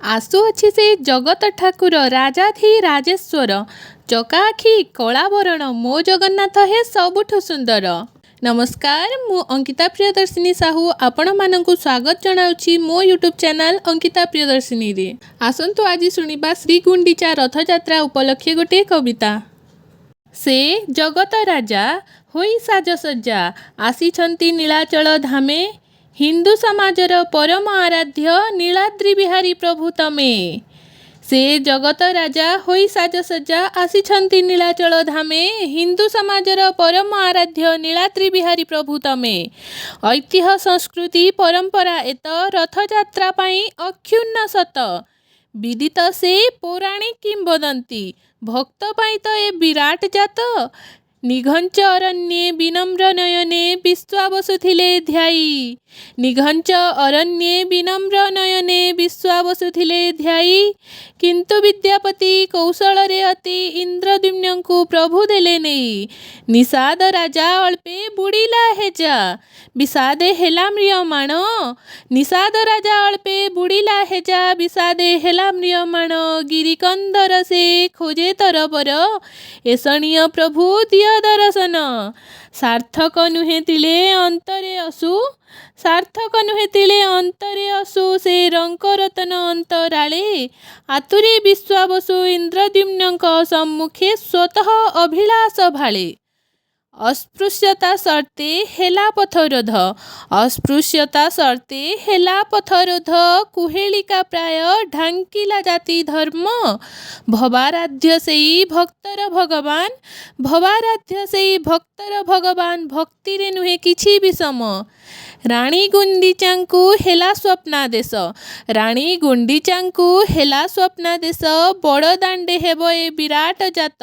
ଆସୁଅଛି ସେ ଜଗତ ଠାକୁର ରାଜାଧିରାଜେଶ୍ୱର, ଚକା ଆଖି କଳାବରଣ ମୋ ଜଗନ୍ନାଥ ହେ ସବୁଠୁ ସୁନ୍ଦର। ନମସ୍କାର, ମୁଁ ଅଙ୍କିତା ପ୍ରିୟଦର୍ଶିନୀ ସାହୁ ଆପଣମାନଙ୍କୁ ସ୍ୱାଗତ ଜଣାଉଛି ମୋ ୟୁଟ୍ୟୁବ୍ ଚ୍ୟାନେଲ୍ ଅଙ୍କିତା ପ୍ରିୟଦର୍ଶିନୀରେ। ଆସନ୍ତୁ ଆଜି ଶୁଣିବା ଶ୍ରୀଗୁଣ୍ଡିଚା ରଥଯାତ୍ରା ଉପଲକ୍ଷେ ଗୋଟିଏ କବିତା। ସେ ଜଗତ ରାଜା ହୋଇ ସାଜସଜ୍ଜା ଆସିଛନ୍ତି ନୀଳାଚଳ ଧାମେ, ହିନ୍ଦୁ ସମାଜର ପରମ ଆରାଧ୍ୟ ନୀଳାଦ୍ରି ବିହାରୀ ପ୍ରଭୁ ତମେ। ସେ ଜଗତ ରାଜା ହୋଇ ସାଜସଜ୍ଜା ଆସିଛନ୍ତି ନୀଳାଚଳ ଧାମେ, ହିନ୍ଦୁ ସମାଜର ପରମ ଆରାଧ୍ୟ ନୀଳାଦ୍ରି ବିହାରୀ ପ୍ରଭୁ ତମେ। ଐତିହ୍ୟ ସଂସ୍କୃତି ପରମ୍ପରା ଏତ ରଥଯାତ୍ରା ପାଇଁ ଅକ୍ଷୁଣ୍ଣ ସତ, ବିଦିତ ସେ ପୌରାଣିକ କିମ୍ବଦନ୍ତୀ, ଭକ୍ତ ପାଇଁ ତ ଏ ବିରାଟ ଜାତ। ନିଘଞ୍ଚ ଅରଣ୍ୟେ ବିନମ୍ର ନୟନେ ବିଶ୍ୱାବସୁ ଥିଲେ ଧ୍ୟାୟୀ, ନିଘଞ୍ଚ ଅରଣ୍ୟେ ବିନମ୍ର ନୟନେ ବିଶ୍ୱାବସୁ ଥିଲେ ଧ୍ୟାୟୀ। କିନ୍ତୁ ବିଦ୍ୟାପତି କୌଶଳରେ ଅତି ଇନ୍ଦ୍ରଦ୍ୟୁମ୍ନଙ୍କୁ ପ୍ରଭୁ ଦେଲେ ନେଇ, ନିଷାଦ ରାଜା ଅଳ୍ପେ ବୁଡ଼ିଲା ହେଜା, ବିଷାଦେ ହେଲା ମ୍ରିୟମାଣ। ନିଷାଦ ରାଜା ଅଳ୍ପେ ବୁଡ଼ିଲା ହେଜା, ବିଷାଦେ ହେଲା ମ୍ରିୟମାଣ। ଗିରିକନ୍ଦର ସେ ଖୋଜେ ତରବର, ଏଷଣୀୟ ପ୍ରଭୁ ଦିଅ ଦର୍ଶନ। ସାର୍ଥକ ନୁହେଁ ତିଳେ ଅନ୍ତରେ ଅସୁ, ସାର୍ଥକ ନୁହେଁ ତିଳେ ଅନ୍ତରେ ଅସୁ, ସେ ରଙ୍କ ରତନ ଅନ୍ତରାଳେ। ଆତୁରେ ବିଶ୍ୱାବସୁ ଇନ୍ଦ୍ରଦ୍ୟୁମ୍ନଙ୍କ ସମ୍ମୁଖେ ସ୍ୱତଃ ଅଭିଳାଷ ଭାଳେ। ଅସ୍ପୃଶ୍ୟତା ସର୍ତ୍ତେ ହେଲା ପଥରୋଧ, ଅସ୍ପୃଶ୍ୟତା ସର୍ତ୍ତେ ହେଲା ପଥରୋଧ। କୁହେଳିକା ପ୍ରାୟ ଢାଙ୍କିଲା ଜାତି ଧର୍ମ, ଭବାରାଧ୍ୟ ସେଇ ଭକ୍ତର ଭଗବାନ, ଭବାରାଧ୍ୟ ସେଇ ଭକ୍ତର ଭଗବାନ। ଭକ୍ତିରେ ନୁହେଁ କିଛି ବିଷମ, ରାଣୀ ଗୁଣ୍ଡିଚାଙ୍କୁ ହେଲା ସ୍ୱପ୍ନାଦେଶ, ରାଣୀ ଗୁଣ୍ଡିଚାଙ୍କୁ ହେଲା ସ୍ୱପ୍ନାଦେଶ। ବଡ଼ଦାଣ୍ଡେ ହେବ ଏ ବିରାଟ ଜାତ,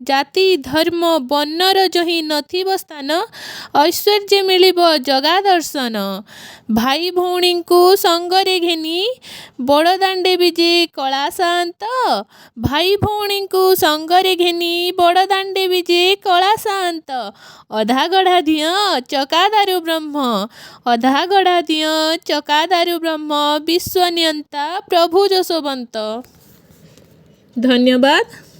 ଜାତି ଧର୍ମ ବର୍ଣ୍ଣର ଯହିଁ ନଥିବ ସ୍ଥାନ, ଐଶ୍ୱର୍ଯ୍ୟ ମିଳିବ ଜଗା ଦର୍ଶନ। ଭାଇ ଭଉଣୀଙ୍କୁ ସଙ୍ଗରେ ଘେନି ବଡ଼ଦାଣ୍ଡେ ବିଜେ କଳା ସାଆନ୍ତ, ଭାଇ ଭଉଣୀଙ୍କୁ ସଙ୍ଗରେ ଘେନି ବଡ଼ଦାଣ୍ଡେ ବିଜେ କଳା ସାଆନ୍ତ। ଅଧାଗଢ଼ା ଦିଅଁ ଚକାଦାରୁ ବ୍ରହ୍ମ, ଅଧାଗଢ଼ା ଦିଅଁ ଚକାଦାରୁ ବ୍ରହ୍ମ, ବିଶ୍ୱନିୟନ୍ତା ପ୍ରଭୁ ଯଶୋବନ୍ତ। ଧନ୍ୟବାଦ।